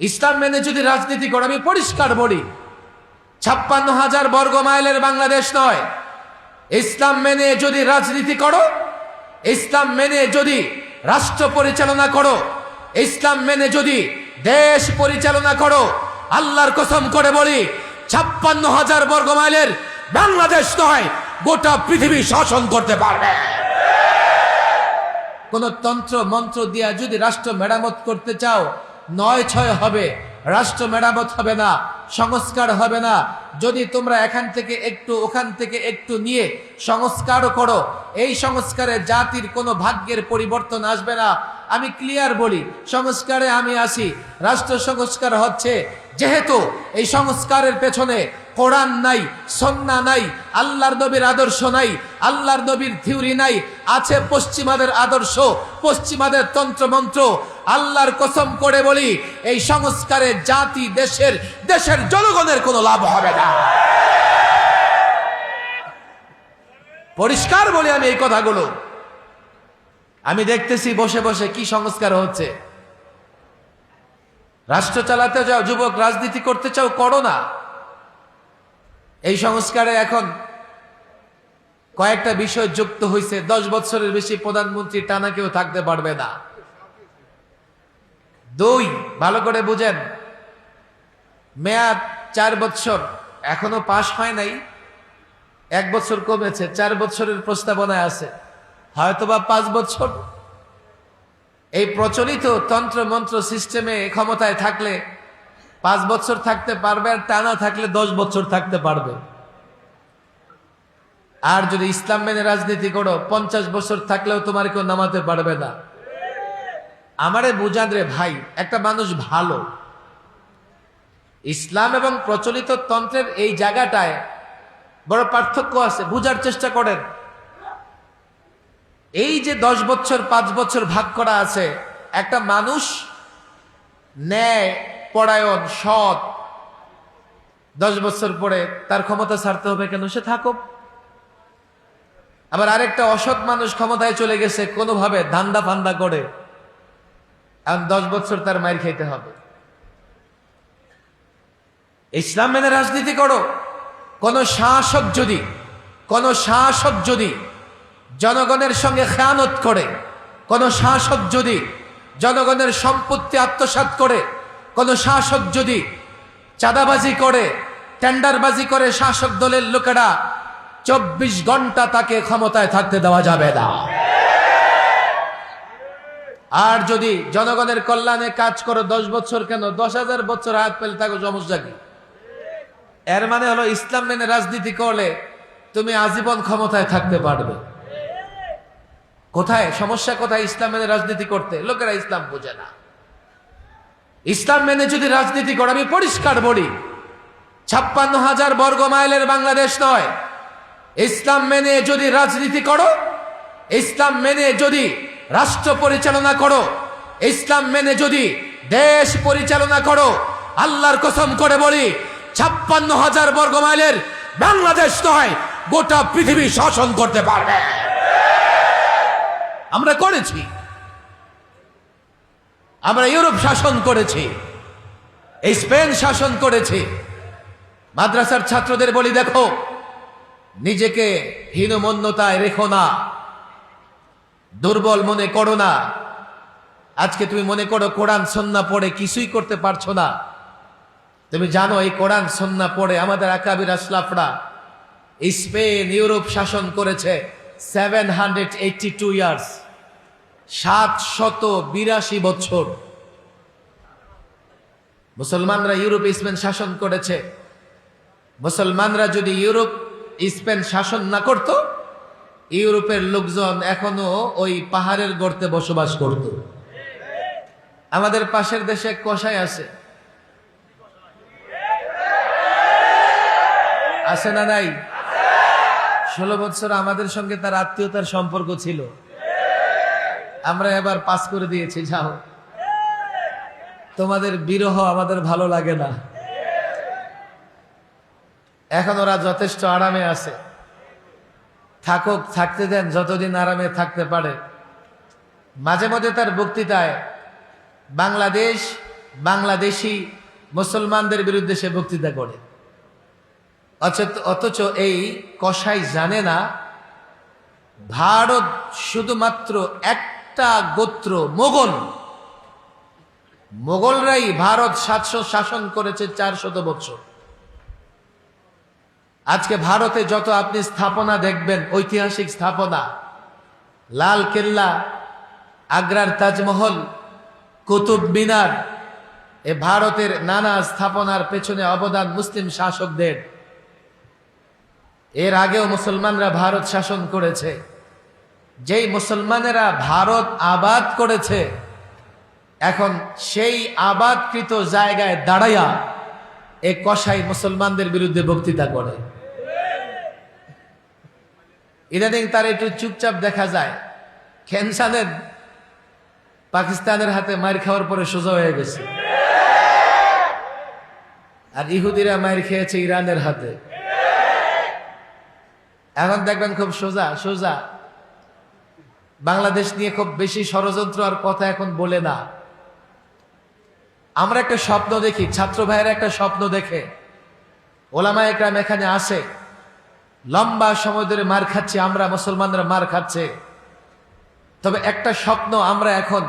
ইসলাম মেনে যদি রাজনীতি করে, আমি পরিষ্কার বলি, 56,000 বর্গ মাইলের বাংলাদেশ নয়। ইসলাম মেনে যদি রাজনীতি করো, ইসলাম মেনে যদি রাষ্ট্র পরিচালনা করো, ইসলাম মেনে যদি দেশ পরিচালনা করো, আল্লাহর কসম করে বলি 56,000 বর্গ মাইলের বাংলাদেশ নয়, গোটা পৃথিবী শাসন করতে পারবে। কোন তন্ত্র মন্ত্র দিয়া যদি রাষ্ট্র মেরামত করতে চাও, 9-6 হবে, রাষ্ট্র মেরামত হবে না, সংস্কার হবে না। যদি তোমরা এখান থেকে একটু ওখান থেকে একটু নিয়ে সংস্কারও করো, এই সংস্কারে জাতির কোনো ভাগ্যের পরিবর্তন আসবে না। আমি ক্লিয়ার বলি, সংস্কারে আমি আসি, রাষ্ট্র সংস্কার হচ্ছে, যেহেতু এই সংস্কারের পেছনে কোরআন নাই, সুন্নাহ নাই, আল্লাহর নবীর আদর্শ নাই, আল্লাহর নবীর থিওরি নাই, আছে পশ্চিমাদের আদর্শ, পশ্চিমাদের তন্ত্রমন্ত্র। আল্লাহর কসম করে বলি, এই সংস্কারে জাতি, দেশের জনগণের কোনো লাভ হবে না। পরিষ্কার বলি আমি এই কথাগুলো। আমি দেখতেছি বসে বসে কি সংস্কার হচ্ছে। রাষ্ট্র চালাতে চাও, যুবক রাজনীতি করতে চাও, করো না। এই সংস্কারে এখন কয়েকটা বিষয় যুক্ত হয়েছে। 10 বছরের বেশি প্রধানমন্ত্রী টানা কেউ থাকতে পারবে না। 2, ভালো করে বুঝেন, মেয়াদ 4 বছর, এখনো পাশ হয় নাই, 1 বছর কমেছে, 4 বছরের প্রস্তাবনায় আছে, হয়তোবা 5 বছর। এই প্রচলিত তন্ত্র মন্ত্র সিস্টেমে ক্ষমতায় থাকলে 5 বছর থাকতে পারবে, আর টানা থাকলে 10 বছর থাকতে পারবে। আর যদি ইসলাম মেনে রাজনীতি করো, 50 বছর থাকলেও তোমার কেউ নামাতে পারবে না। আমারে বুঝান রে ভাই, একটা মানুষ ভালো, ইসলাম এবং প্রচলিত তন্ত্রের এই জায়গাটায় বড় পার্থক্য আছে, বুঝার চেষ্টা করেন। এই যে 10 বছর 5 বছর ভাগ করা আছে, একটা মানুষ ন্যায় পরায়ণ সৎ, 10 বছর পরে তার ক্ষমতা ছাড়তে হবে কেন? সে থাকুক। আবার আরেকটা অসৎ মানুষ ক্ষমতায় চলে গেছে কোনোভাবে ধান্দা ফান্দা করে, এখন 10 বছর তার মাইর খাইতে হবে। ইসলাম মেনে রাজনীতি করো। কোন শাসক যদি জনগণের সঙ্গে খেয়ানত করে, কোন শাসক যদি জনগণের সম্পত্তি আত্মসাৎ করে, কোন শাসক যদি চাঁদাবাজি করে, টেন্ডারবাজি করে, শাসক দলের লোকেরা 24 ঘন্টা তাকে ক্ষমতায় থাকতে দেওয়া যাবে না। আর যদি জনগণের কল্যাণে কাজ করো, 10 বছর কেন 10,000 বছর হাত পেলে থাকো, সমস্যা কি? এর মানে হলো ইসলাম মেনে রাজনীতি করলে তুমি আজীবন ক্ষমতায় থাকতে পারবে। কোথায় সমস্যা? কোথায় ইসলাম মেনে রাজনীতি করতে? লোকেরা ইসলাম বোঝে না। ইসলাম মেনে যদি রাজনীতি করো, আমি পরিষ্কার বলি, 56,000 বর্গ মাইলের বাংলাদেশ নয়। ইসলাম মেনে যদি রাজনীতি করো, ইসলাম মেনে যদি রাষ্ট্র পরিচালনা করো, ইসলাম মেনে যদি দেশ পরিচালনা করো, আল্লাহর কসম করে বলি 56,000 বর্গ মাইলের বাংলাদেশ নয়, গোটা পৃথিবী শাসন করতে পারবে। আমরা করেছি, আমরা ইউরোপ শাসন করেছি, স্পেন শাসন করেছি। মাদ্রাসার ছাত্রদের বলি, দেখো, নিজেকে হীনমন্যতায় রেখো না, দুর্বল মনে করো না। আজকে তুমি মনে করো কোরআন সুন্নাহ পড়ে কিছুই করতে পারছো না। তুমি জানো এই কোরআন সুন্নাহ পড়ে আমাদের আকাবির আসলাফরা স্পেন ইউরোপ শাসন করেছে 782 ইয়ার্স, 782 বছর। মুসলমানরা ইউরোপ স্পেন শাসন করেছে। মুসলমানরা যদি ইউরোপ স্পেন শাসন না করত, ইউরোপের লোকজন এখনো ওই পাহাড়ের গর্তে বসবাস করত। আমাদের পাশের দেশে কসাই আছে না নাই? 16 বছর আমাদের সঙ্গে তার আত্মীয়তার সম্পর্ক ছিল। আমরা এবার পাস করে দিয়েছি, যাও, তোমাদের বিরহ আমাদের ভালো লাগে না। এখন ওরা যথেষ্ট আরামে আছে, থাকুক, থাকতে দেন যতদিন আরামে থাকতে পারে। মাঝে মধ্যে তার বক্তৃতায় বাংলাদেশ বাংলাদেশি মুসলমানদের বিরুদ্ধে সে বক্তৃতা করে। অথচ এই কসাই জানে না ভারত শুধুমাত্র একটা গোত্র মোগলরাই ভারত 700 শাসন করেছে 400 বছর। আজকে ভারতে যত আপনি স্থাপনা দেখবেন, ঐতিহাসিক স্থাপনা, লাল কেল্লা, আগ্রার তাজমহল, কুতুব মিনার, এ ভারতের নানা স্থাপনার পেছনে অবদান মুসলিম শাসকদের। এর আগেও মুসলমানরা ভারত শাসন করেছে। যেই মুসলমানেরা ভারত আবাদ করেছে, এখন সেই আবাদকৃত জায়গায় দাঁড়াইয়া এ কসাই মুসলমানদের বিরুদ্ধে বক্তৃতা করে। ইদানিং তার একটু চুপচাপ দেখা যায়। কেন জানেন? পাকিস্তানের হাতে মার খাওয়ার পরে সোজা হয়ে গেছে, আর ইহুদিরা মার খেয়েছে ইরানের হাতে। এখন দেখবেন খুব সোজা বাংলাদেশ নিয়ে খুব বেশি ষড়যন্ত্র আর কথা এখন বলে না। আমরা একটা স্বপ্ন দেখি, ছাত্র ভাইয়েরা একটা স্বপ্ন দেখে, ওলামায়ে কেরাম এখানে আসে, লম্বা সময় ধরে মার খাচ্ছি আমরা, মুসলমানরা মার খাচ্ছে। তবে একটা স্বপ্ন আমরা এখন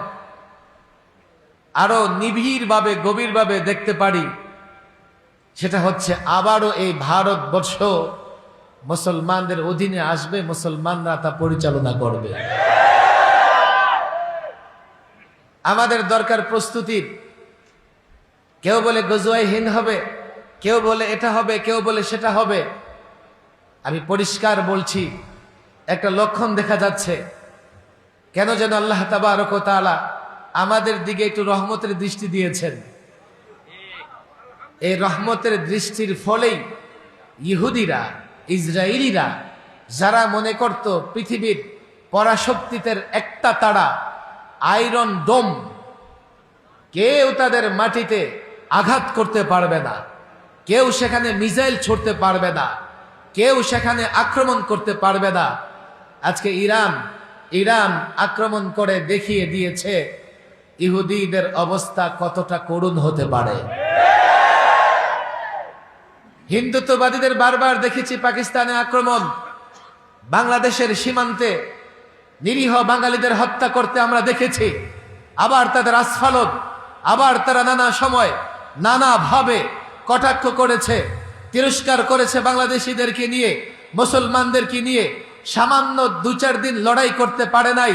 আরো নিবিড়ভাবে গভীরভাবে দেখতে পারি, সেটা হচ্ছে আবারও এই ভারতবর্ষ মুসলমানদের অধীনে আসবে, মুসলমানরা তা পরিচালনা করবে। আমাদের দরকার প্রস্তুতির। কেউ বলে গজওয়ায়ে হিন্দ হবে, কেউ বলে এটা হবে, কেউ বলে সেটা হবে। আমি পরিষ্কার বলছি, একটা লক্ষণ দেখা যাচ্ছে। কেন যেন আল্লাহ তাবারক ওয়া তাআলা আমাদের দিকে একটু রহমতের দৃষ্টি দিয়েছেন। এই রহমতের দৃষ্টির ফলেই ইহুদিরা, ইসরায়েলিরা, যারা মনে করত পৃথিবীর পরাশক্তিতে একটা তারা আয়রন ডোম, কেউ তাদের মাটিতে আঘাত করতে পারবে না, কেউ সেখানে মিসাইল ছুড়তে পারবে না, কেউ সেখানে আক্রমণ করতে পারবে না। আজকে ইরান আক্রমণ করে দেখিয়ে দিয়েছে ইহুদিদের অবস্থা কতটা করুণ হতে পারে। হিন্দুত্ববাদীদের বারবার দেখেছি পাকিস্তানে আক্রমণ, বাংলাদেশের সীমান্তে নিরীহ বাঙালিদের হত্যা করতে আমরা দেখেছি। আবার তাদের আস্ফালন, আবার তারা নানা সময় নানাভাবে কটাক্ষ করেছে, তিরস্কার করেছে বাংলাদেশিদেরকে নিয়ে, মুসলমানদেরকে নিয়ে। সামান্য 2-4 দিন লড়াই করতে পারে নাই,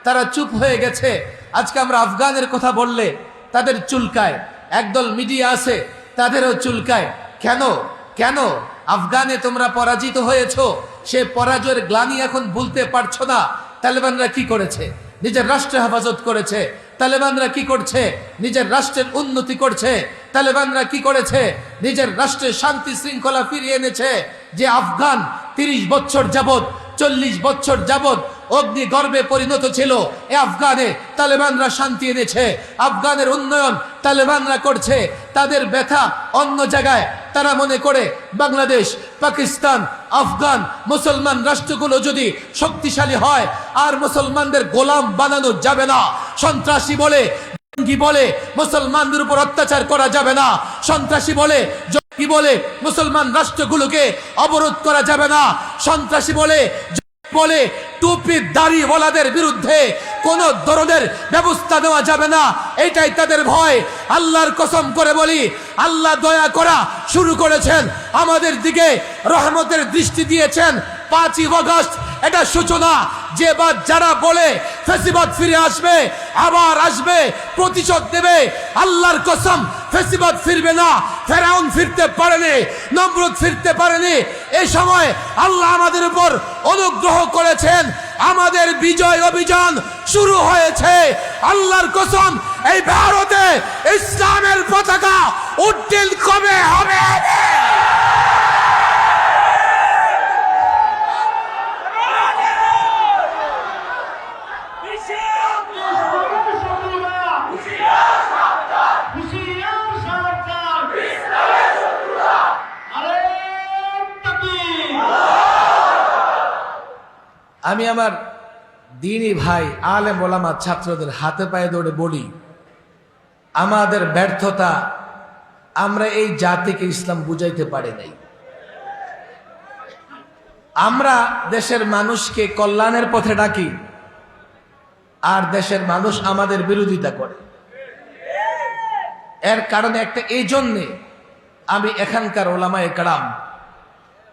তারা চুপ হয়ে গেছে। আজকে আমরা আফগানের কথা বললে তাদের চুলকায়, একদল মিডিয়া আছে তাদেরও চুলকায়। কেন আফগানে তোমরা পরাজিত হয়েছো, সে পরাজয়ের গ্লানি এখন ভুলতে পারছো না। তালেবানরা কি করেছে? নিজের রাষ্ট্রের হেফাজত করেছে। তালেবানরা কি করছে? নিজের রাষ্ট্রের উন্নতি করছে। তালেবানরা কি করেছে? নিজের রাষ্ট্রের শান্তি শৃঙ্খলা ফিরিয়ে এনেছে। যে আফগান 30 বছর যাবত, 40 বছর যাবত অগ্নি গর্ভে পরিণত ছিল, এ আফগানে তালেবানরা শান্তি এনেছে। আফগানের উন্নয়ন তালেবানরা করছে। তাদের ব্যথা অন্য জায়গায়। তারা মনে করে বাংলাদেশ, পাকিস্তান, আফগান মুসলমান রাষ্ট্রগুলো যদি শক্তিশালী হয় আর মুসলমানদের গোলাম বানানো যাবে না। সন্ত্রাসী বলে, জঙ্গি বলে মুসলমানদের উপর অত্যাচার করা যাবে না। সন্ত্রাসী বলে, জঙ্গি বলে মুসলমান রাষ্ট্রগুলোকে অবরোধ করা যাবে না। সন্ত্রাসী বলে টুপি দাড়িওয়ালাদের বিরুদ্ধে কোন ধরনের ব্যবস্থা নেওয়া যাবে না। এটাই তাদের ভয়। আল্লাহর কসম করে বলি, আল্লাহ দয়া করা শুরু করেছেন, আমাদের দিকে রহমতের দৃষ্টি দিয়েছেন। 5ই আগস্ট এটা সূচনা। যে বা যারা বলে ফেসিবাদ ফিরে আসবে, আবার আসবে, প্রতিশোধ দেবে, আল্লাহর কসম ফেসিবাদ ফিরবে না। ফেরাউন ফিরতে পারেনি, নমরুদ ফিরতে পারেনি। এই সময় আল্লাহ আমাদের উপর অনুগ্রহ করেছেন, আমাদের বিজয় অভিযান শুরু হয়েছে। আল্লাহর কসম, এই ভারতে ইসলামের পতাকা উড্ডীন কবে হবে? আমি আমার দ্বীনি ভাই আলেম ওলামা ছাত্রদের হাতে পায়ে দৌড়ে বলি, আমাদের ব্যর্থতা, আমরা এই জাতিকে ইসলাম বুঝাইতে পারি নাই। আমরা দেশের মানুষকে কল্যাণের পথে ডাকি, আর দেশের মানুষ আমাদের বিরোধিতা করে। এর কারণে একটা, এই জন্যে আমি এখানকার ওলামায়ে কেরাম,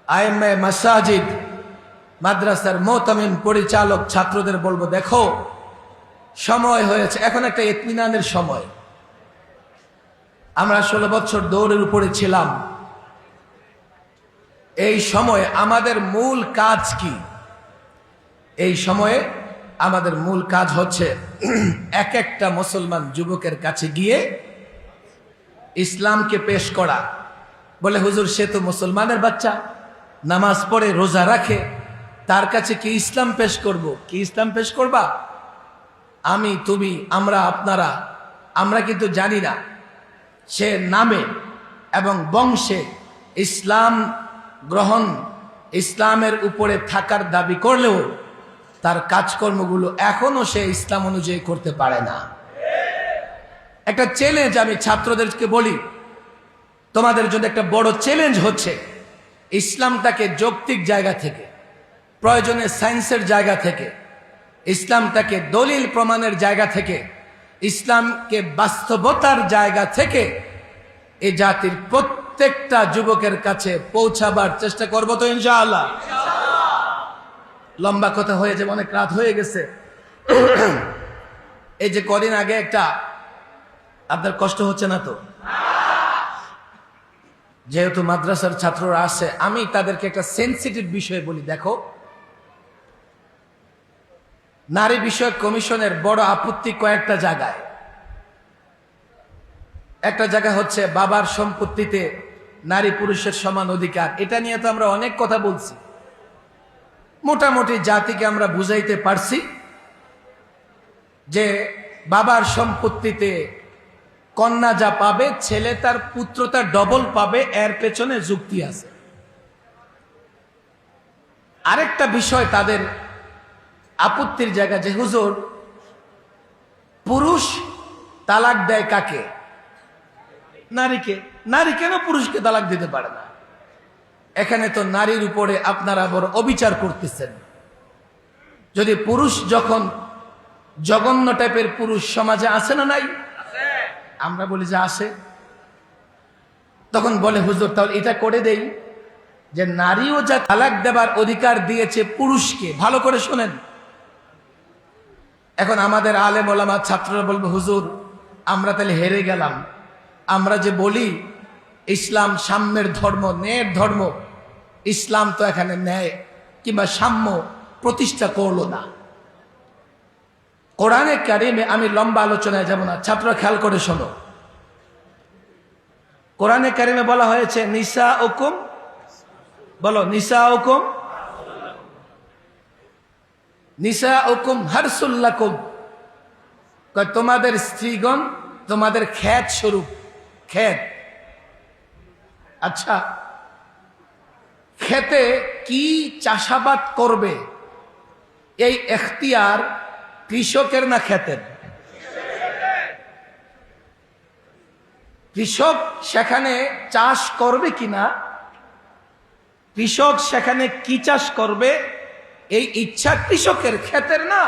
আইম্মে মাসাজিদ, মাদ্রাসার মোতামিম, পরিচালক, ছাত্রদের বলবো, দেখো সময় হয়েছে, এখন একটা ইতমিনানের সময়। আমরা 16 বছর দৌড়ের উপরে ছিলাম। এই সময়ে আমাদের মূল কাজ কি? এই সময়ে আমাদের মূল কাজ হচ্ছে এক একটা মুসলমান যুবকের কাছে গিয়ে ইসলামকে পেশ করা। বলে, হুজুর সে তো মুসলমানের বাচ্চা, নামাজ পড়ে, রোজা রাখে, তার কাছে কি ইসলাম পেশ করব? কি ইসলাম পেশ করবা? আমি, তুমি, আমরা, আপনারা, আমরা কিন্তু জানি না সে নামে এবং বংশে ইসলাম গ্রহণ, ইসলামের উপরে থাকার দাবি করলেও তার কাজকর্মগুলো এখনো সে ইসলাম অনুযায়ী করতে পারে না। একটা চ্যালেঞ্জ আমি ছাত্রদেরকে বলি, তোমাদের জন্য একটা বড় চ্যালেঞ্জ হচ্ছে ইসলামটাকে যৌক্তিক জায়গা থেকে, প্রয়োজনে সায়েন্সের জায়গা থেকে, ইসলামটাকে দলিল প্রমাণের জায়গা থেকে, ইসলামকে বাস্তবতার জায়গা থেকে এই জাতির প্রত্যেকটা যুবকের কাছে পৌঁছাবার চেষ্টা করব তো ইনশাআল্লাহ। লম্বা কথা হয়ে যাবে, অনেক রাত হয়ে গেছে। এই যে কদিন আগে একটা, আপনার কষ্ট হচ্ছে না তো? যেহেতু মাদ্রাসার ছাত্ররা আছে, আমি তাদেরকে একটা সেনসিটিভ বিষয় বলি। দেখো, নারী বিষয়ক কমিশনের বড় আপত্তি কয়েকটা জায়গায়। একটা জায়গা হচ্ছে বাবার সম্পত্তিতে নারী পুরুষের সমান অধিকার। এটা নিয়ে তো আমরা অনেক কথা বলছি, মোটামুটি জাতিকে আমরা বুঝাইতে পারছি যে বাবার সম্পত্তিতে কন্যা যা পাবে, ছেলে তার পুত্রতা ডবল পাবে, এর পেছনে যুক্তি আছে। আরেকটা বিষয় তাদের আপত্তির জায়গা, যে হুজুর পুরুষ তালাক দেয় কাকে? নারীকে। নারী কেন পুরুষকে তালাক দিতে পারে না? এখানে তো নারীর উপরে আপনারা বড় অবিচার করতেছেন। যদি পুরুষ, যখন জঘন্য টাইপের পুরুষ সমাজে আছে না নাই? আমরা বলি যে আসে। তখন বলে, হুজুর তাহলে এটা করে দেই যে নারীও যা তালাক দেবার অধিকার দিয়েছে পুরুষকে। ভালো করে শোনেন। এখন আমাদের আলেম ওলামা ছাত্ররা বলবে, হুজুর আমরা তাহলে হেরে গেলাম। আমরা যে বলি ইসলাম সাম্যের ধর্ম, ন্যায়ের ধর্ম, ইসলাম তো এখানে ন্যায় কিংবা সাম্য প্রতিষ্ঠা করলো না। কোরআনে কারিমে, আমি লম্বা আলোচনায় যাব না, ছাত্ররা খেয়াল করে শোনো। কোরআনে কারিমে বলা হয়েছে নিসা হুকুম, বলো নিসা হুকুম, নিসা হুকুম হারসুল্লাকুম, তোমাদের স্ত্রীগণ তোমাদের ক্ষেত স্বরূপ। ক্ষেত, আচ্ছা ক্ষেতে কি চাষাবাদ করবে এই এখতিয়ার কৃষকের না ক্ষেতের? কৃষক সেখানে চাষ করবে কিনা, কৃষক সেখানে কি চাষ করবে এই ইচ্ছা কৃষকের, ক্ষেতের না।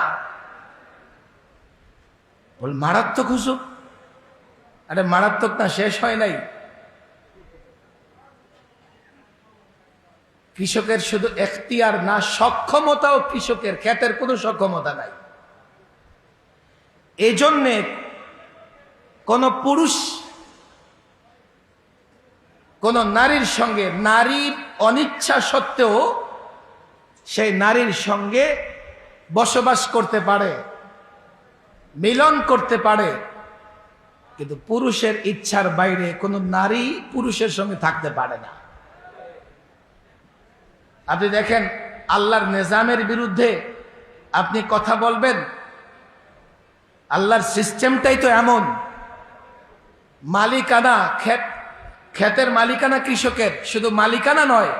বল মারাত্মক হুজুর। আরে মারাত্মক না, শেষ হয় নাই। কৃষকের শুধু এখতিয়ার না, সক্ষমতাও কৃষকের, ক্ষেতের কোনো সক্ষমতা নাই। এই জন্যে কোন পুরুষ কোন নারীর সঙ্গে, নারীর অনিচ্ছা সত্ত্বেও সেই নারীর সঙ্গে বসবাস করতে পারে, মিলন করতে পারে, কিন্তু পুরুষের ইচ্ছার বাইরে কোন নারী পুরুষের সঙ্গে থাকতে পারে না। আপনি দেখেন, আল্লাহর নিজামের বিরুদ্ধে আপনি কথা বলবেন, আল্লাহর সিস্টেমটাই তো এমন। মালিকানা, ক্ষেতের মালিকানা কৃষকের, শুধু মালিকানা নয়,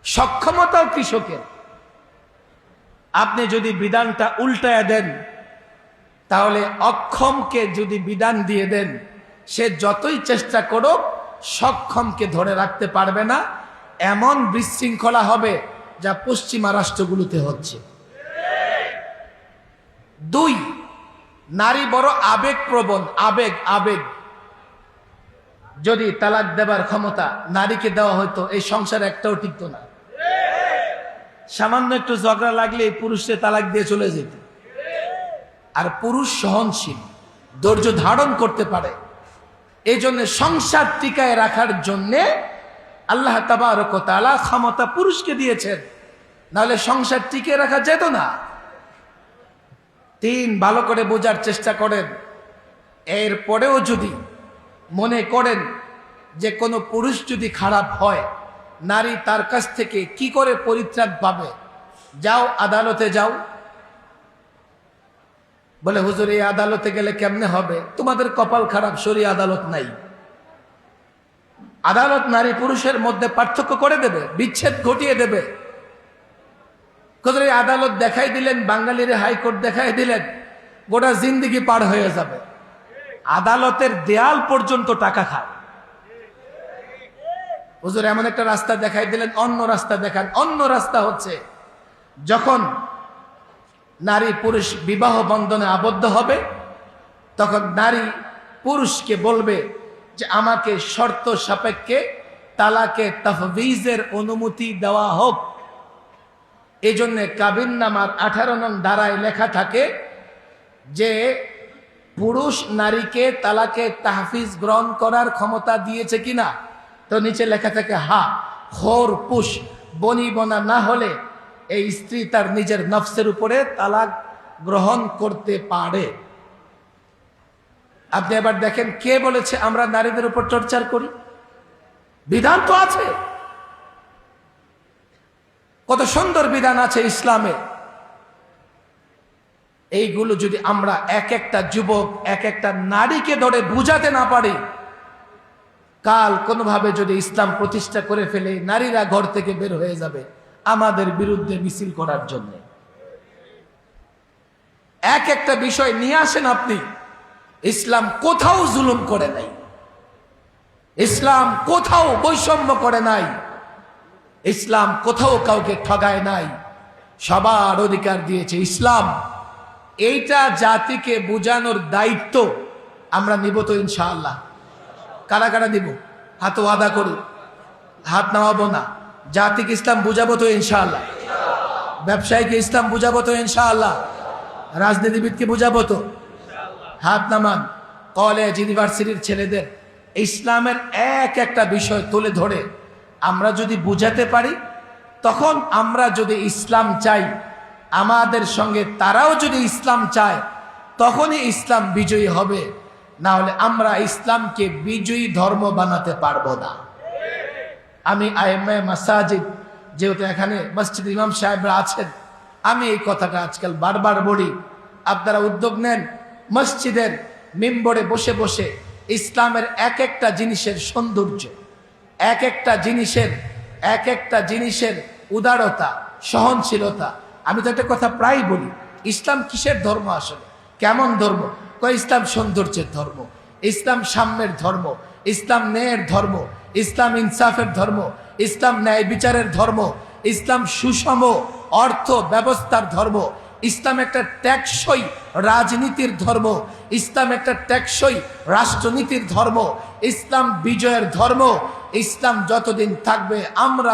সক্ষমতাও কৃষকের। আপনি যদি বিধানটা উল্টায়া দেন, তাহলে অক্ষমকে যদি বিধান দিয়ে দেন, সে যতই চেষ্টা করুক সক্ষমকে ধরে রাখতে পারবে না। এমন বিশৃঙ্খলা হবে যা পশ্চিমা রাষ্ট্রগুলোতে হচ্ছে। 2, নারী বড় আবেগপ্রবণ। আবেগ যদি তালাক দেবার ক্ষমতা নারীকে দেওয়া হতো, এই সংসার একটাও টিকতো না। সামান্য একটু ঝগড়া লাগলে পুরুষকে তালাক দিয়ে চলে যেত। আর পুরুষ সহনশীল, ধৈর্য ধারণ করতে পারে। এই জন্য সংসার টিকায় রাখার জন্যে আল্লাহ তাবারক ওয়া তাআলা ক্ষমতা পুরুষকে দিয়েছেন, নাহলে সংসার টিকে রাখা যেত না। 3, ভালো করে বোঝার চেষ্টা করেন। এরপরেও যদি মনে করেন যে কোনো পুরুষ যদি খারাপ হয়, নারী তার কাছ থেকে কি করে পরিত্রাণ পাবে? যাও আদালতে যাও। বলে হুজুর এই আদালতে গেলে কেমনে হবে? তোমাদের কপাল খারাপ, শরীয় আদালত নাই। আদালত নারী পুরুষের মধ্যে পার্থক্য করে দেবে, বিচ্ছেদ ঘটিয়ে দেবে। হুজুর এই আদালত দেখাই দিলেন, বাঙালির হাইকোর্ট দেখাই দিলেন, গোটা জিন্দেগি পার হয়ে যাবে। আদালতের দেয়াল পর্যন্ত টাকা খায়। হুজুর এমন একটা রাস্তা দেখাই দিলেন, অন্য রাস্তা দেখান। অন্য রাস্তা হচ্ছে যখন নারী পুরুষ বিবাহ বন্ধনে আবদ্ধ হবে, তখন নারী পুরুষকে বলবে যে আমাকে শর্ত সাপেক্ষে তালাকে তাফবিজের অনুমতি দেওয়া হোক। এই জন্য কাবিননামার 18 নং ধারায় লেখা থাকে যে পুরুষ নারীকে তালাকে তাহফিজ গ্রহণ করার ক্ষমতা দিয়েছে কিনা। তো নিচে লেখা থাকে হা, খোর পুষ বনি বনা না হলে এই স্ত্রী তার নিজের নফসের উপরে তালাক গ্রহণ করতে পারে। আপনি এবার দেখেন কে বলেছে আমরা নারীদের উপর টর্চার করি? বিধান তো আছে, কত সুন্দর বিধান আছে ইসলামে। এইগুলো যদি আমরা এক একটা যুবক, এক একটা নারীকে ধরে বুঝাতে না পারি, কাল কোনোভাবে যদি ইসলাম প্রতিষ্ঠা করে ফেলে, নারীরা ঘর থেকে বের হয়ে যাবে আমাদের বিরুদ্ধে মিছিল করার জন্য। এক একটা বিষয় নিয়ে আসেন আপনি। ইসলাম কোথাও জুলুম করে নাই, ইসলাম কোথাও বৈষম্য করে নাই, ইসলাম কোথাও কাউকে ঠগায় নাই, সবার অধিকার দিয়েছে ইসলাম। এইটা জাতিকে বুঝানোর দায়িত্ব আমরা নিব তো ইনশাআল্লাহ। কারা কারা দিব? হাত ওয়াদা করি, হাত নামাবো না। জাতিকে ইসলাম বুঝাবো তো ইনশাআল্লাহ। ব্যবসায়ীকে ইসলাম বুঝাবো তো ইনশাআল্লাহ। রাজনীতিবিদকে বুঝাবো তো। হাত নামান। কলেজ ইউনিভার্সিটির ছেলেদের ইসলামের এক একটা বিষয় তুলে ধরে আমরা যদি বুঝাতে পারি, তখন আমরা যদি ইসলাম চাই, আমাদের সঙ্গে তারাও যদি ইসলাম চায়, তখনই ইসলাম বিজয়ী হবে। না হলে আমরা ইসলামকে বিজয়ী ধর্ম বানাতে পারবো না। আমি আইম্মায়ে মাসাজিদ, যেহেতু এখানে মসজিদ ইমাম সাহেবরা আছেন, আমি এই কথাটা আজকাল বারবার বলি, আপনারা উদ্যোগ নেন, মসজিদের মিম্বরে বসে বসে ইসলামের এক একটা জিনিসের সৌন্দর্য, এক একটা জিনিসের উদারতা, সহনশীলতা। আমি তো একটা কথা প্রায় বলি, ইসলাম কিসের ধর্ম আসলে, কেমন ধর্ম? ইসলাম সৌন্দর্যের ধর্ম, ইসলাম সাম্যের ধর্ম, ইসলাম ন্যায়ের ধর্ম, ইসলাম ইনসাফের ধর্ম, ইসলাম ন্যায় বিচারের ধর্ম, ইসলাম সুষম অর্থ ব্যবস্থার ধর্ম, ইসলাম একটা টেকসই রাজনীতির ধর্ম, ইসলাম একটা টেকসই রাষ্ট্রনীতির ধর্ম, ইসলাম বিজয়ের ধর্ম। ইসলাম যতদিন থাকবে আমরা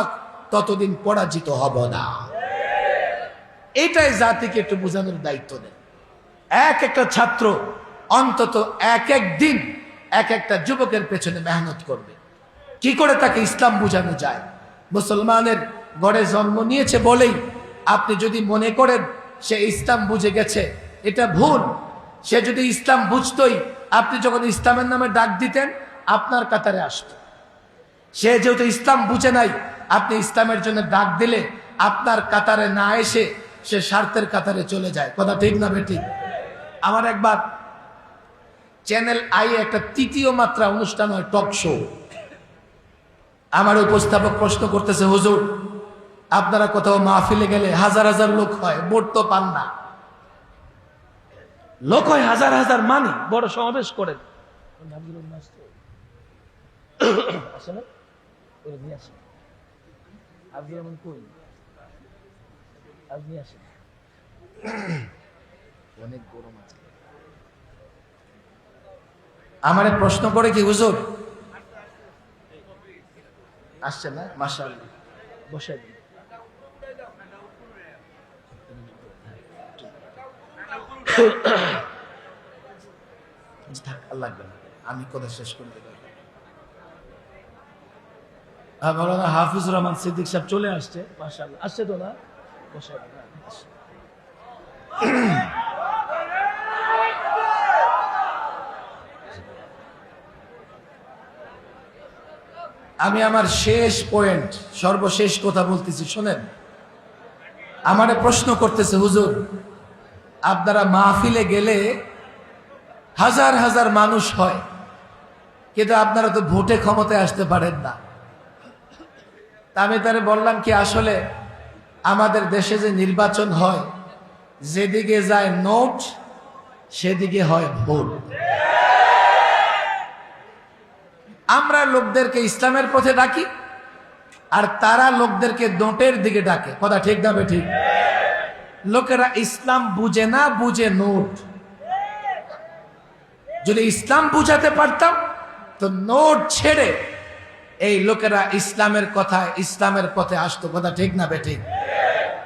ততদিন পরাজিত হব না। এটাই জাতিকে একটু বোঝানোর দায়িত্ব নেই। এক একটা ছাত্র অন্তত এক এক দিন এক একটা যুবকের পেছনে মেহনত করবে, কি করে তাকে ইসলাম বোঝানো যায়। মুসলমানের ঘরে জন্ম নিয়েছে বলেই আপনি যদি মনে করেন সে ইসলাম বুঝে গেছে, এটা ভুল। সে যদি ইসলাম বুঝতোই, আপনি যখন ইসলামের নামে ডাক দিতেন আপনার কাতারে আসতো। সে যেহেতু ইসলাম বুঝে নাই, আপনি ইসলামের জন্য ডাক দিলে আপনার কাতারে না এসে সে স্বার্থের কাতারে চলে যায়। কথা ঠিক না বেঠিক? আমার একবার চ্যানেল আই একটা তৃতীয় মাত্রা অনুষ্ঠান হয়, টক শো। আমার উপস্থাপক প্রশ্ন করতেছে, হুজুর আপনারা কোথাও মাহফিলে গেলে হাজার হাজার লোক হয়, ভোট তো পান না, লোক হয় হাজার হাজার মানি, বড় সমাবেশ করেন। আসলে নিয়ে আসেন, আপনি এমন কই, আপনি আসেন, অনেক গরম আছে। আমারে প্রশ্ন করে কি হুজুর আসছে না? মাশাআল্লাহ, বসে দিন। থাক, আর লাগবে না, আমি কথা শেষ করে দেব। মৌলানা হাফিজুর রহমান সিদ্দিক সাহেব চলে আসছে, মাশাআল্লাহ। আসছে তো না? বসে দিন। আমি আমার শেষ পয়েন্ট, সর্বশেষ কথা বলতেছি, শোনেন। আমারে প্রশ্ন করতেছে হুজুর, আপনারা মাহফিলে গেলে হাজার হাজার মানুষ হয়, কিন্তু আপনারা তো ভোটে ক্ষমতায় আসতে পারেন না। তা আমি তারে বললাম কি, আসলে আমাদের দেশে যে নির্বাচন হয়, যেদিকে যায় নোট সেদিকে হয় ভোট। আমরা লোকদেরকে ইসলামের পথে ডাকি, আর তারা লোকদেরকে নোটের দিকে ডাকে। কথা ঠিক না ঠিক? লোকেরা ইসলাম বুঝে না, বুঝে নোট। যদি ইসলাম বুঝাতে পারতাম তো নোট ছেড়ে এই লোকেরা ইসলামের কথা, ইসলামের পথে আসতো। কথা ঠিক না ঠিক?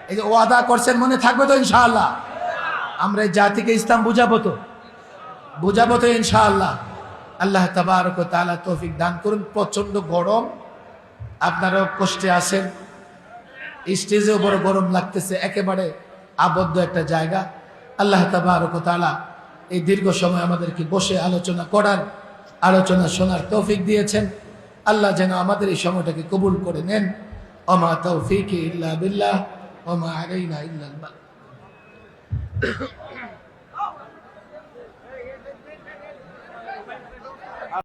এই যে ওয়াদা করছেন, মনে থাকবে তো ইনশাআল্লাহ? আমরা এই জাতিকে ইসলাম বুঝাবো তো ইনশাআল্লাহ। আল্লাহ তাবারক ওয়া তাআলা তৌফিক দান করুন। প্রচন্ড গরম, আপনারাও কষ্টে আছেন, স্টেজেও বড় গরম লাগতেছে, একেবারে আবদ্ধ একটা জায়গা। আল্লাহ তাবারক ওয়া তাআলা এই দীর্ঘ সময় আমাদেরকে বসে আলোচনা করার, আলোচনা শোনার তৌফিক দিয়েছেন। আল্লাহ যেন আমাদের এই সময়টাকে কবুল করে নেন। ওমা তৌফিকি ইল্লা বিল্লাহ ওমা আলাইনা ইল্লাল বালাগ।